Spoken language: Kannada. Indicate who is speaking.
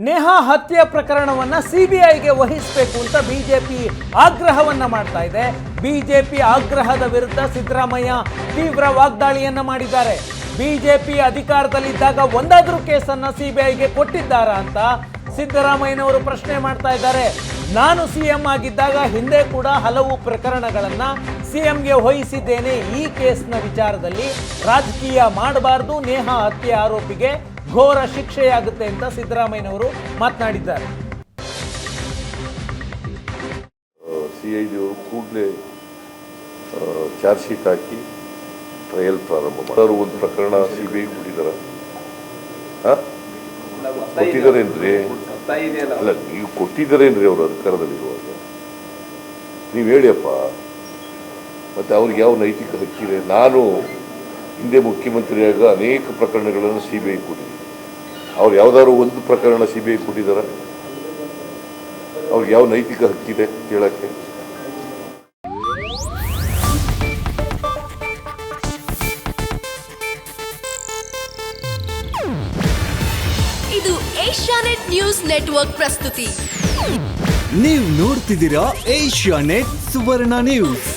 Speaker 1: ನೇಹಾ ಹತ್ಯೆ ಪ್ರಕರಣವನ್ನ ಸಿಬಿಐಗೆ ವಹಿಸಬೇಕು ಅಂತ ಬಿಜೆಪಿ ಆಗ್ರಹವನ್ನ ಮಾಡ್ತಾ ಇದೆ. ಬಿಜೆಪಿ ಆಗ್ರಹದ ವಿರುದ್ಧ ಸಿದ್ದರಾಮಯ್ಯ ತೀವ್ರ ವಾಗ್ದಾಳಿಯನ್ನ ಮಾಡಿದ್ದಾರೆ. ಬಿಜೆಪಿ ಅಧಿಕಾರದಲ್ಲಿದ್ದಾಗ ಒಂದಾದ್ರೂ ಕೇಸನ್ನ ಸಿಬಿಐಗೆ ಕೊಟ್ಟಿದ್ದಾರಾ ಅಂತ ಸಿದ್ದರಾಮಯ್ಯನವರು ಪ್ರಶ್ನೆ ಮಾಡ್ತಾ ಇದ್ದಾರೆ. ನಾನು ಸಿಎಂ ಆಗಿದ್ದಾಗ ಹಿಂದೆ ಕೂಡ ಹಲವು ಪ್ರಕರಣಗಳನ್ನ ಸಿಎಂಗೆ ವಹಿಸಿದ್ದೇನೆ. ಈ ಕೇಸ್ನ ವಿಚಾರದಲ್ಲಿ ರಾಜಕೀಯ ಮಾಡಬಾರದು, ನೇಹಾ ಹತ್ಯೆ ಆರೋಪಿಗೆ ಘೋರ ಶಿಕ್ಷೆಯಾಗುತ್ತೆ ಅಂತ ಸಿದ್ದರಾಮಯ್ಯನವರು ಮಾತನಾಡಿದ್ದಾರೆ.
Speaker 2: ಸಿಐಡಿ ಕೂಡಲೇ ಚಾರ್ಜ್ ಶೀಟ್ ಹಾಕಿ ಟ್ರಯಲ್ ಪ್ರಾರಂಭ ಮಾಡೋರು. ಒಂದು ಪ್ರಕರಣ ಸಿಬಿಐ ಕೊಟ್ಟಿದ್ದಾರೆ, ಕೊಟ್ಟಿದ್ದಾರೇನ್ರಿ? ಅಲ್ಲ, ನೀವು ಕೊಟ್ಟಿದ್ದಾರೇನ್ರಿ ಅವರು ಅಧಿಕಾರದಲ್ಲಿರುವಾಗ? ನೀವು ಹೇಳಿಯಪ್ಪ. ಮತ್ತೆ ಅವ್ರಿಗೆ ಯಾವ ನೈತಿಕ ಹಕ್ಕಿದೆ? ನಾನು ಹಿಂದೆ ಮುಖ್ಯಮಂತ್ರಿಯಾಗ ಅನೇಕ ಪ್ರಕರಣಗಳನ್ನು ಸಿಬಿಐ ಕೊಟ್ಟಿದ್ದೀನಿ. ಅವ್ರು ಯಾವ್ದಾದ್ರು ಒಂದು ಪ್ರಕರಣ ಸಿಬಿಐ ಕೊಟ್ಟಿದ್ದಾರೆ? ಅವ್ರಿಗೆ ಯಾವ ನೈತಿಕ ಹಕ್ಕಿದೆ ಕೇಳಕ್ಕೆ?
Speaker 3: ಇದು ಏಷ್ಯಾನೆಟ್ ನ್ಯೂಸ್ ನೆಟ್ವರ್ಕ್ ಪ್ರಸ್ತುತಿ.
Speaker 4: ನೀವು ನೋಡ್ತಿದ್ದೀರಾ ಏಷ್ಯಾನೆಟ್ ಸುವರ್ಣ ನ್ಯೂಸ್.